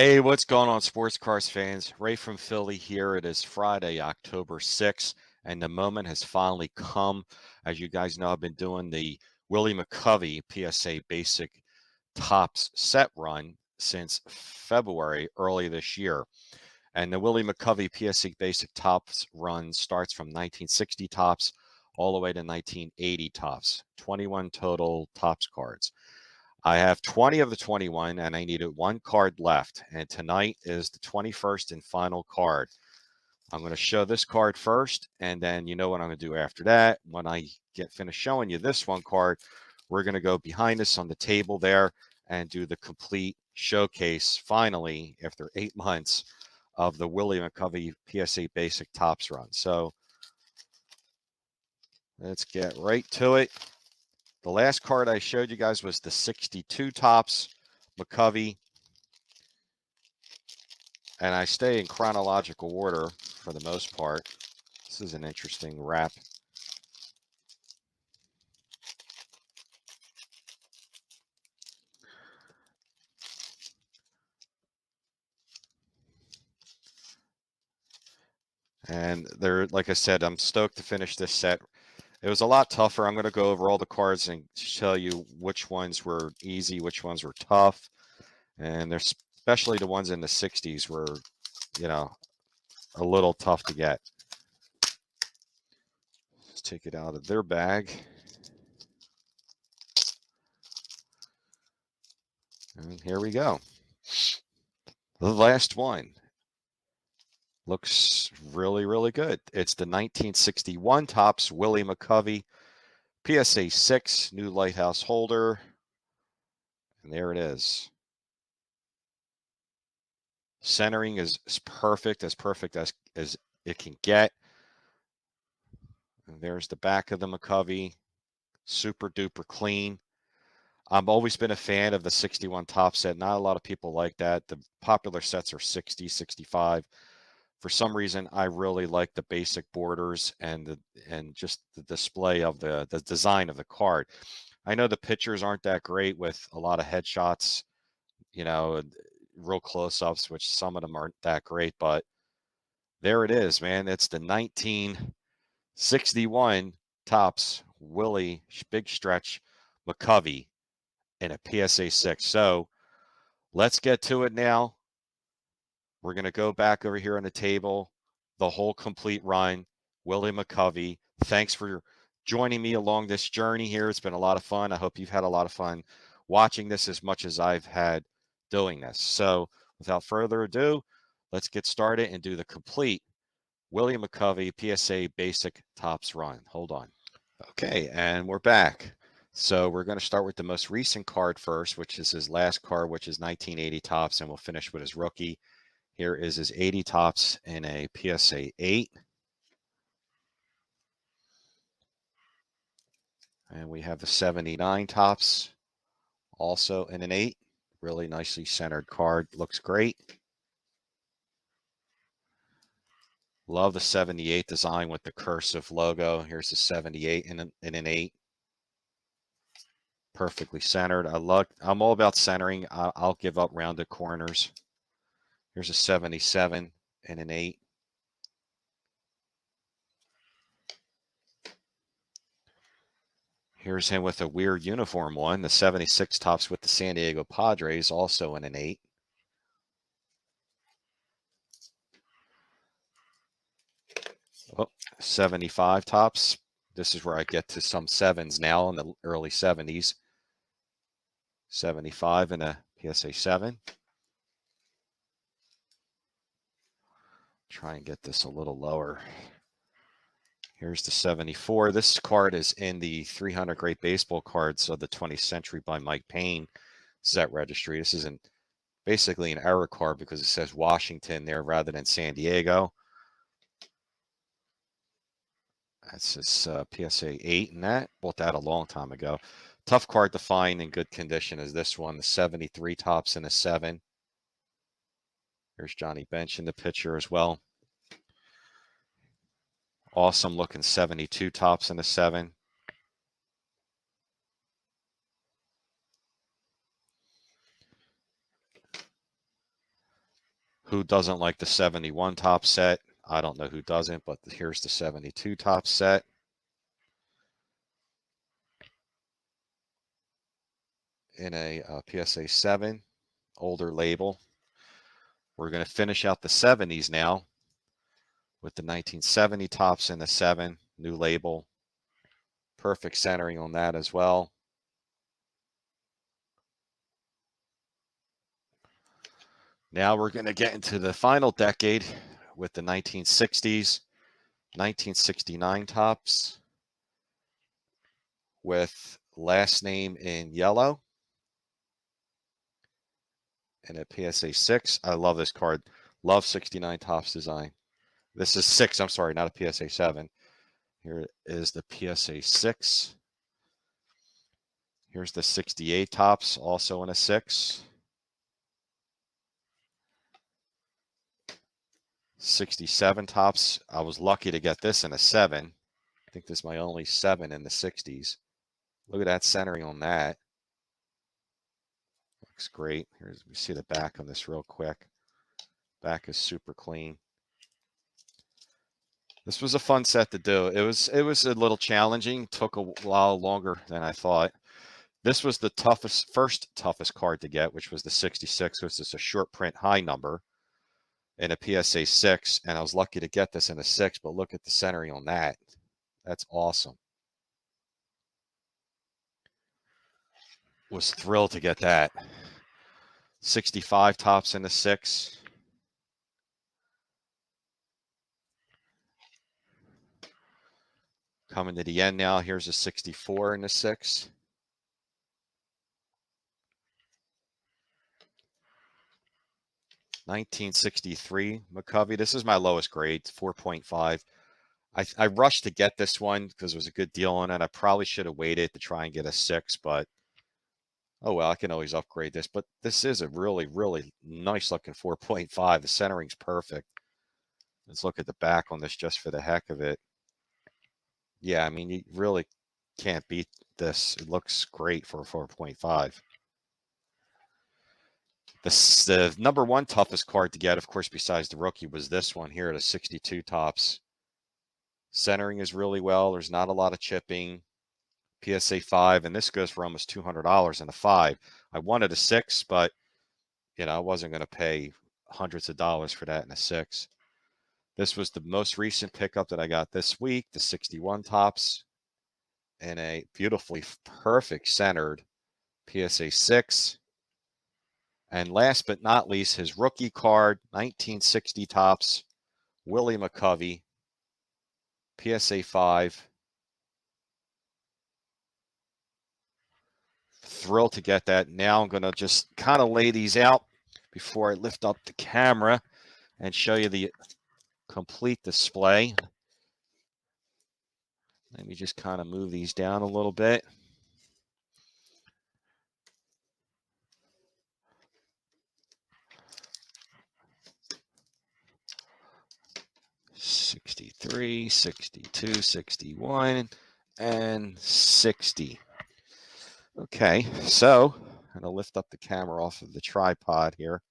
Hey, what's going on, sports cars fans? Ray from Philly here. It is Friday, October 6th, and the moment has finally come. As you guys know, I've been doing the Willie Mccovey PSA Basic Tops set run since February early this year. And the Willie Mccovey PSA Basic Tops run starts from 1960 Tops all the way to 1980 Tops, 21 total Tops cards. I have 20 of the 21, and I needed one card left. And tonight is the 21st and final card. I'm going to show this card first, and then you know what I'm going to do after that. When I get finished showing you this one card, we're going to go behind us on the table there and do the complete showcase, finally, after 8 months, of the Willie Mccovey PSA Basic Tops run. So let's get right to it. The last card I showed you guys was the 62 Tops Mccovey, and I stay in chronological order for the most part. This is an interesting wrap. And there, like I said, I'm stoked to finish this set. It was a lot tougher. I'm going to go over all the cards and tell you which ones were easy, which ones were tough. And there's especially the ones in the 60s were, you know, a little tough to get. Let's take it out of their bag. And here we go. The last one looks really, really good. It's the 1961 Tops Willie Mccovey PSA 6 new lighthouse holder. And there it is. Centering is perfect as it can get. And there's the back of the Mccovey. Super duper clean. I've always been a fan of the 61 top set. Not a lot of people like that. The popular sets are 60, 65. For some reason, I really like the basic borders and just the display of the design of the card. I know the pictures aren't that great with a lot of headshots, you know, real close-ups, which some of them aren't that great, but there it is, man. It's the 1961 Tops Willie Big Stretch Mccovey in a PSA 6. So let's get to it now. We're going to go back over here on the table, the whole complete run, Willie Mccovey. Thanks for joining me along this journey here. It's been a lot of fun. I hope you've had a lot of fun watching this as much as I've had doing this. So without further ado, let's get started and do the complete Willie Mccovey PSA Basic Tops run. Hold on. Okay, and we're back. So we're going to start with the most recent card first, which is his last card, which is 1980 Tops, and we'll finish with his rookie. Here is his 80 Tops in a PSA 8. And we have the 79 Tops, also in an 8. Really nicely centered card. Looks great. Love the 78 design with the cursive logo. Here's the 78 in an 8. Perfectly centered. I'm all about centering. I'll give up rounded corners. Here's a 77 and an 8. Here's him with a weird uniform one. The 76 Tops with the San Diego Padres, also in an 8. Oh, 75 Tops. This is where I get to some 7s now in the early 70s. 75 and a PSA 7. Try and get this a little lower. Here's the 74. This card is in the 300 Great Baseball Cards of the 20th Century by Mike Payne set registry. This is basically an error card because it says Washington there rather than San Diego. That's his PSA 8 and that. Bought that a long time ago. Tough card to find in good condition is this one, the 73 Tops in a 7. Here's Johnny Bench in the picture as well. Awesome looking 72 Tops in a 7. Who doesn't like the 71 top set? I don't know who doesn't, but here's the 72 top set. In a PSA 7, older label. We're going to finish out the 70s now with the 1970 tops in the 7, new label. Perfect centering on that as well. Now we're going to get into the final decade with the 1960s, 1969 tops with last name in yellow and a PSA 6. I love this card. Love 69 tops design. This is 6, I'm sorry, not a PSA 7. Here is the PSA 6. Here's the 68 tops, also in a 6. 67 tops. I was lucky to get this in a 7. I think this is my only 7 in the 60s. Look at that centering on that. Looks great. Here's, we see the back on this real quick. Back is super clean. This was a fun set to do. It was a little challenging. Took a while longer than I thought. This was the first toughest card to get, which was the 66, which is a short print high number in a PSA 6, and I was lucky to get this in a 6, but look at the centering on that. That's awesome. Was thrilled to get that. 65 tops in a 6. Coming to the end now. Here's a 64 in a 6. $1963 Mccovey. This is my lowest grade, 4.5. I rushed to get this one because it was a good deal on it. I probably should have waited to try and get a 6, but oh well, I can always upgrade this. But this is a really, really nice looking 4.5. The centering's perfect. Let's look at the back on this just for the heck of it. Yeah, I mean, you really can't beat this. It looks great for a 4.5. The number one toughest card to get, of course, besides the rookie, was this one here at a 62 tops. Centering is really well. There's not a lot of chipping. PSA 5, and this goes for almost $200 in a 5. I wanted a 6, but, you know, I wasn't going to pay hundreds of dollars for that in a 6. This was the most recent pickup that I got this week, the 61 tops, and a beautifully perfect centered PSA 6. And last but not least, his rookie card, 1960 tops, Willie Mccovey, PSA 5. Thrilled to get that. Now I'm going to just kind of lay these out before I lift up the camera and show you the complete display. Let me just kind of move these down a little bit. $63, $62, $61, and $60. Okay, so I'm going to lift up the camera off of the tripod here.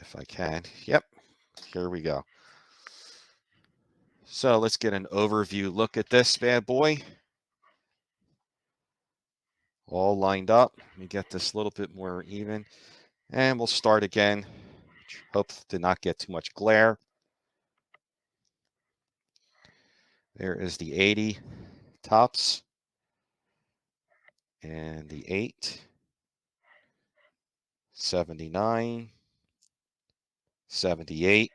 If I can. Yep, here we go. So let's get an overview look at this bad boy. All lined up. Let me get this a little bit more even. And we'll start again. Hope to not get too much glare. There is the 80 tops. And the 8. 79. 78.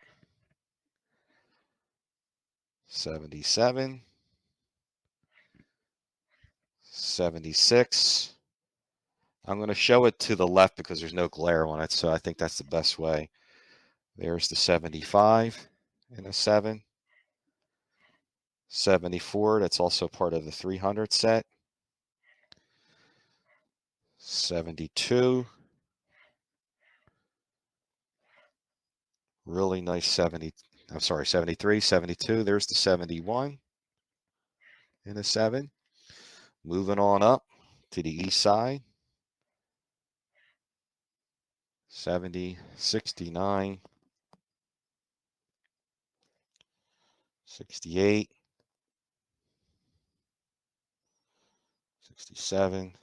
77. 76. I'm going to show it to the left because there's no glare on it, so I think that's the best way. There's the 75 and a 7. 74, that's also part of the 300 set. 72. Really nice 70. I'm sorry, 73, 72. There's the 71 and a 7. Moving on up to the east side. 70, 69, 68, 67,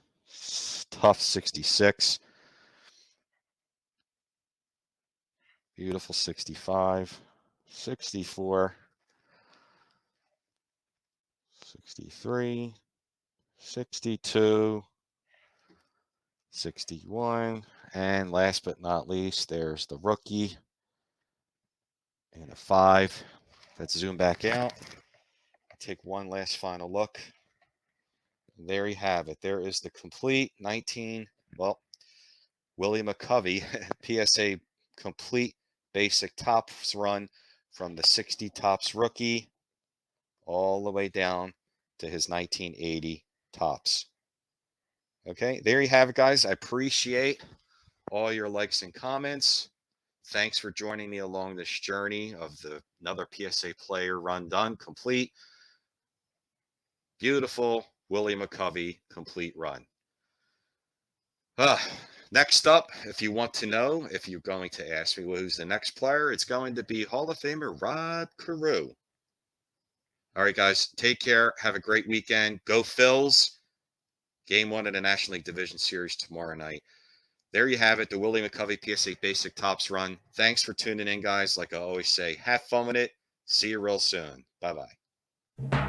tough 66, beautiful 65, 64, 63, 62, 61, and last but not least, there's the rookie and a 5. Let's zoom back out. Take one last final look. There you have it. There is the complete 19, well, Willie Mccovey PSA complete basic tops run from the 60 tops rookie all the way down to his 1980 tops. Okay, there you have it, guys. I appreciate all your likes and comments. Thanks for joining me along this journey of another PSA player run done complete. Beautiful Willie Mccovey complete run. Next up, if you want to know, if you're going to ask me who's the next player, it's going to be Hall of Famer Rod Carew. All right, guys, take care. Have a great weekend. Go Phils. Game 1 of the National League Division Series tomorrow night. There you have it, the Willie Mccovey PSA Basic Tops run. Thanks for tuning in, guys. Like I always say, have fun with it. See you real soon. Bye-bye.